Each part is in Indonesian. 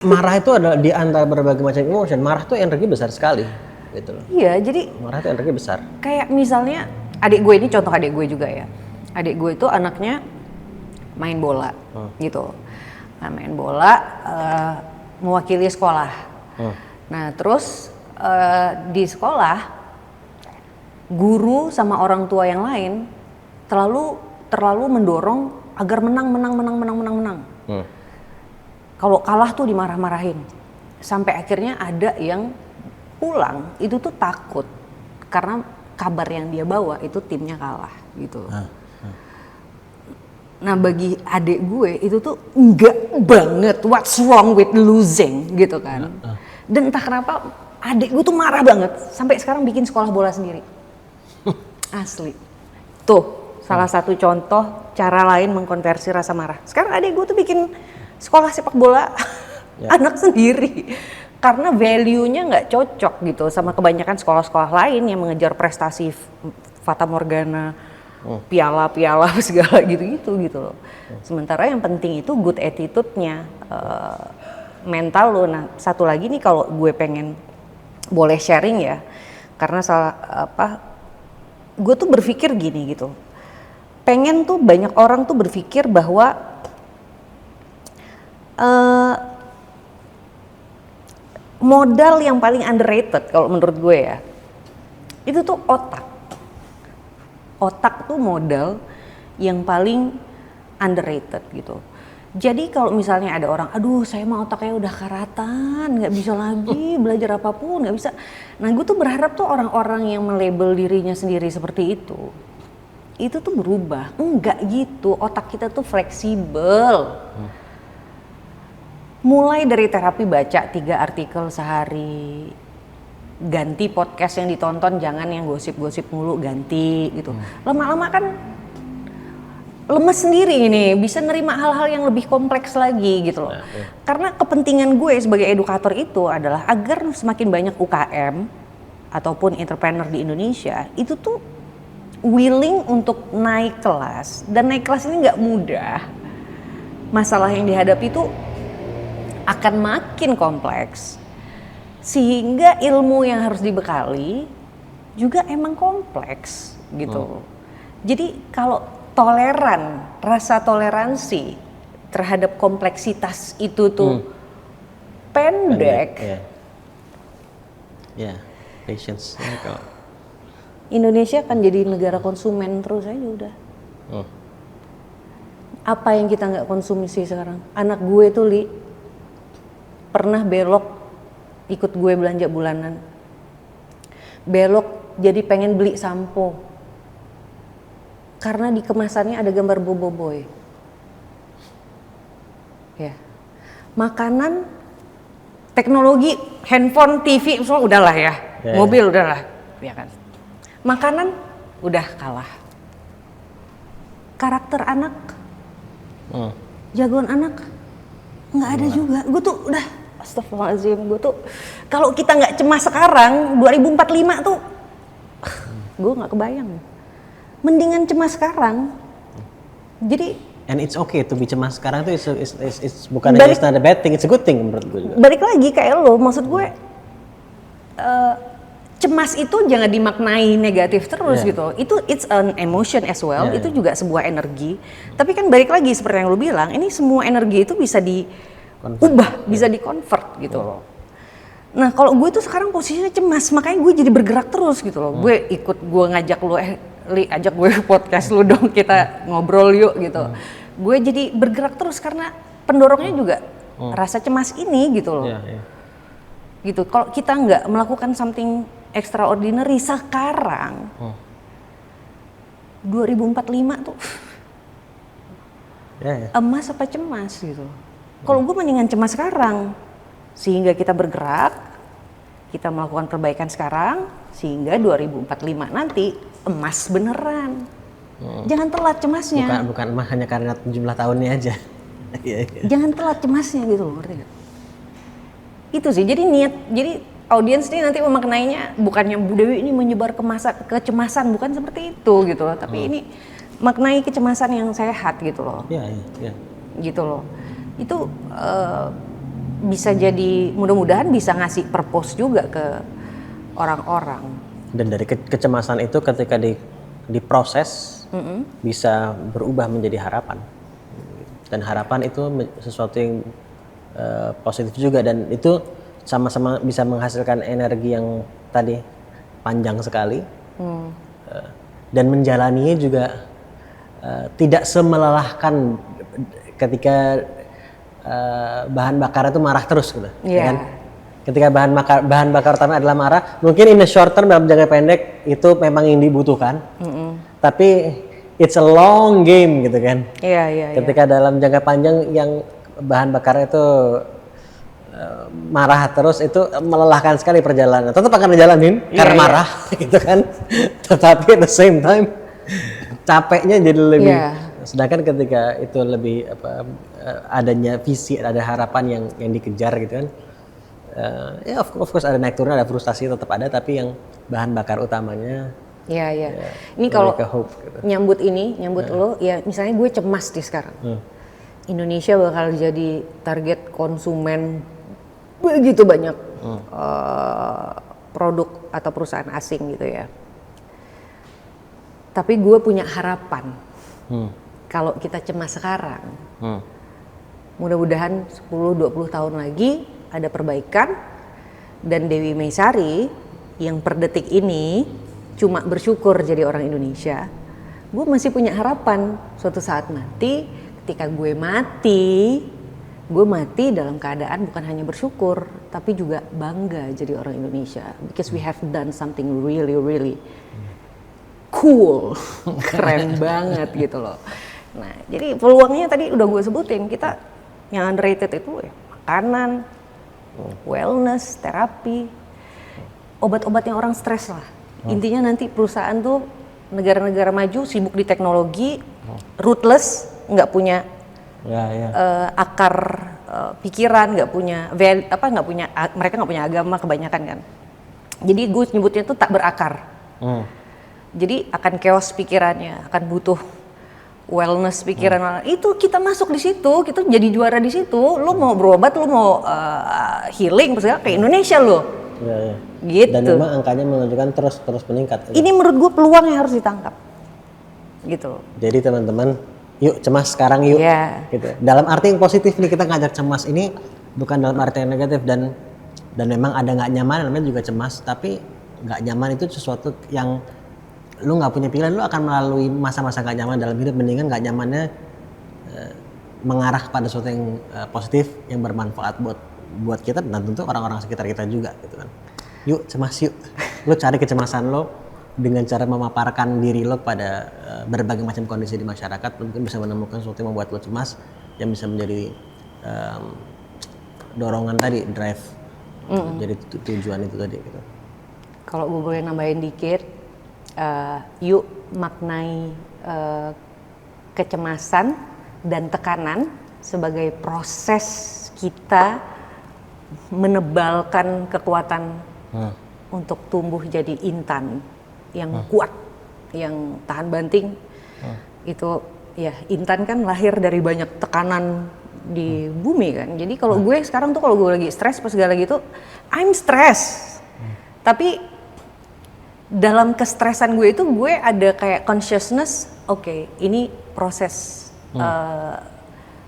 Marah itu adalah di antara berbagai macam emotion, marah tuh energi besar sekali gitu loh. Iya, jadi Marah tuh energi besar. kayak misalnya adik gue ini contoh adik gue juga ya. Adik gue itu anaknya main bola gitu. Nah, main bola mewakili sekolah. Nah, terus di sekolah guru sama orang tua yang lain terlalu mendorong agar menang. Kalau kalah tuh dimarah-marahin. Sampai akhirnya ada yang pulang itu tuh takut karena kabar yang dia bawa itu timnya kalah gitu. Nah, bagi adik gue itu tuh enggak banget, what's wrong with losing gitu kan. Dan entah kenapa adik gue tuh marah banget sampai sekarang bikin sekolah bola sendiri. Asli. Tuh, salah satu contoh cara lain mengkonversi rasa marah. Sekarang adik gue tuh bikin sekolah sepak bola anak sendiri. Karena value-nya nggak cocok gitu sama kebanyakan sekolah-sekolah lain yang mengejar prestasi fata morgana, piala-piala segala gitu loh. Sementara yang penting itu good attitude-nya, mental lo. Nah, satu lagi nih kalau gue pengen boleh sharing ya, karena gue tuh berpikir gini gitu. Pengen tuh banyak orang tuh berpikir bahwa modal yang paling underrated kalau menurut gue ya, itu tuh otak. Otak tuh modal yang paling underrated gitu. Jadi kalau misalnya ada orang, aduh saya mah otaknya udah karatan, nggak bisa lagi belajar apapun, nggak bisa. Nah, gue tuh berharap tuh orang-orang yang melabel dirinya sendiri seperti itu tuh berubah. Enggak gitu, otak kita tuh fleksibel. Mulai dari terapi baca 3 artikel sehari, ganti podcast yang ditonton, jangan yang gosip-gosip mulu, ganti gitu. Lama-lama kan lemes sendiri ini, bisa nerima hal-hal yang lebih kompleks lagi gitu loh. Karena kepentingan gue sebagai edukator itu adalah agar semakin banyak UKM ataupun entrepreneur di Indonesia itu tuh willing untuk naik kelas. Dan naik kelas ini nggak mudah. Masalah yang dihadapi itu akan makin kompleks, sehingga ilmu yang harus dibekali juga emang kompleks gitu. Jadi kalau rasa toleransi terhadap kompleksitas itu tuh pendek. Patience. Indonesia akan jadi negara konsumen terus aja udah. Apa yang kita nggak konsumsi sekarang? Anak gue tuh pernah belok ikut gue belanja bulanan, belok jadi pengen beli sampo karena di kemasannya ada gambar boboiboy. Ya, makanan, teknologi, handphone, TV, semua udahlah ya, mobil udahlah, ya kan. Makanan udah kalah. Karakter anak, jagoan anak nggak ada juga. Gue tuh udah astagfirullahaladzim, gue tuh kalau kita nggak cemas sekarang 2045 tuh gue nggak kebayang. Mendingan cemas sekarang. Jadi and it's okay to be cemas sekarang tuh it's bukan it's not a bad thing, it's a good thing menurut gue juga. Balik lagi kayak lo, maksud gue cemas itu jangan dimaknai negatif terus gitu. Itu it's an emotion as well. Itu juga sebuah energi. Tapi kan balik lagi seperti yang lo bilang, ini semua energi itu bisa diubah, bisa di-convert gitu loh. Nah, kalau gue tuh sekarang posisinya cemas, makanya gue jadi bergerak terus gitu loh. Gue ngajak lo, ajak gue podcast lu dong, kita ngobrol yuk gitu. Gue jadi bergerak terus karena pendorongnya juga rasa cemas ini gitu loh. Gitu. Kalau kita nggak melakukan something extraordinary sekarang, 2045 tuh emas apa cemas gitu. Kalau gue mendingan cemas sekarang, sehingga kita bergerak, kita melakukan perbaikan sekarang, sehingga 2045 nanti emas beneran. Jangan telat cemasnya. Bukan emas hanya karena jumlah tahunnya aja. Jangan telat cemasnya gitu loh, ngerti gak? Itu sih, jadi audiens ini nanti memaknainya bukannya Bu Dewi ini menyebar kecemasan, bukan seperti itu gitu loh, tapi ini maknai kecemasan yang sehat gitu loh. Gitu loh. Itu bisa jadi, mudah-mudahan bisa ngasih purpose juga ke orang-orang. Dan dari kecemasan itu ketika diproses bisa berubah menjadi harapan. Dan harapan itu sesuatu yang positif juga, dan itu sama-sama bisa menghasilkan energi yang tadi panjang sekali. Dan menjalaninya juga tidak semelelahkan ketika bahan bakar itu marah terus gitu. Yeah. Kan? Ketika bahan bakar utama adalah marah, mungkin in the short term, dalam jangka pendek itu memang yang dibutuhkan. Tapi it's a long game gitu kan. Ketika dalam jangka panjang yang bahan bakar itu marah terus, itu melelahkan sekali perjalanan. Tetap akan dijalanin karena marah gitu kan. Tetapi at the same time capeknya jadi lebih. Sedangkan ketika itu lebih adanya visi, ada harapan yang dikejar gitu kan. Ya of course ada naik turun, ada frustasi tetap ada, tapi yang bahan bakar utamanya. Ini kalau hope, gitu. nyambut lo, ya misalnya gue cemas nih sekarang. Indonesia bakal jadi target konsumen begitu banyak produk atau perusahaan asing gitu ya. Tapi gue punya harapan. Kalau kita cemas sekarang, mudah-mudahan 10-20 tahun lagi ada perbaikan, dan Dewi Meisari yang per detik ini cuma bersyukur jadi orang Indonesia. Gue masih punya harapan suatu saat nanti, ketika gue mati dalam keadaan bukan hanya bersyukur, tapi juga bangga jadi orang Indonesia, because we have done something really cool, keren banget gitu loh. Nah, jadi peluangnya tadi udah gue sebutin, kita yang underrated itu ya makanan, wellness, terapi, obat-obatnya orang stres lah. Intinya nanti perusahaan tuh, negara-negara maju sibuk di teknologi, ruthless, nggak punya akar pikiran, mereka nggak punya agama kebanyakan kan. Jadi gue nyebutnya tuh tak berakar. Jadi akan chaos pikirannya, akan butuh wellness pikiran. Itu kita masuk di situ, kita jadi juara di situ. Lu mau berobat, lu mau healing, misalnya kayak Indonesia lo. Gitu. Dan memang angkanya menunjukkan terus meningkat. Ini menurut gue peluang yang harus ditangkap. Gitu. Jadi teman-teman, yuk cemas sekarang yuk. Gitu. Dalam arti yang positif nih, kita ngajak cemas ini bukan dalam arti yang negatif, dan memang ada nggak nyaman, namanya juga cemas. Tapi nggak nyaman itu sesuatu yang lu nggak punya pilihan, lu akan melalui masa-masa nggak nyaman dalam hidup. Mendingan nggak nyamannya mengarah kepada sesuatu yang positif, yang bermanfaat buat kita dan tentu orang-orang sekitar kita juga gitu kan. Yuk cemas yuk, lu cari kecemasan lo dengan cara memaparkan diri lo pada berbagai macam kondisi di masyarakat. Mungkin bisa menemukan sesuatu yang membuat lo cemas, yang bisa menjadi dorongan tadi, drive, jadi tujuan itu tadi gitu. Kalau gue boleh nambahin dikit, yuk maknai kecemasan dan tekanan sebagai proses kita menebalkan kekuatan untuk tumbuh jadi intan yang kuat, yang tahan banting. Itu ya, intan kan lahir dari banyak tekanan di bumi kan. Jadi kalau gue sekarang tuh, kalau gue lagi stres pas segala gitu, I'm stress. Tapi dalam kestresan gue itu, gue ada kayak consciousness, oke, ini proses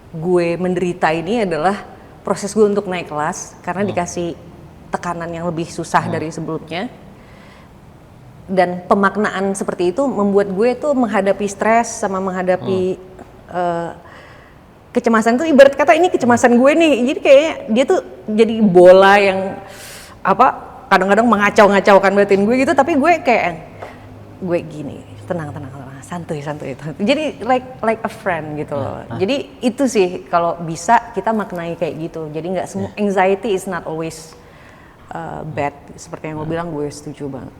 gue menderita ini adalah proses gue untuk naik kelas, karena dikasih tekanan yang lebih susah dari sebelumnya. Dan pemaknaan seperti itu membuat gue tuh menghadapi stres sama menghadapi kecemasan tuh, ibarat kata ini kecemasan gue nih. Jadi kayaknya dia tuh jadi bola yang kadang-kadang mengacau-ngacaukan batin gue gitu, tapi gue kayak gue gini, tenang, santuy. Jadi like a friend gitu loh. Jadi itu sih kalau bisa kita maknai kayak gitu. Jadi nggak semua anxiety is not always bad, seperti yang gue bilang, gue setuju banget.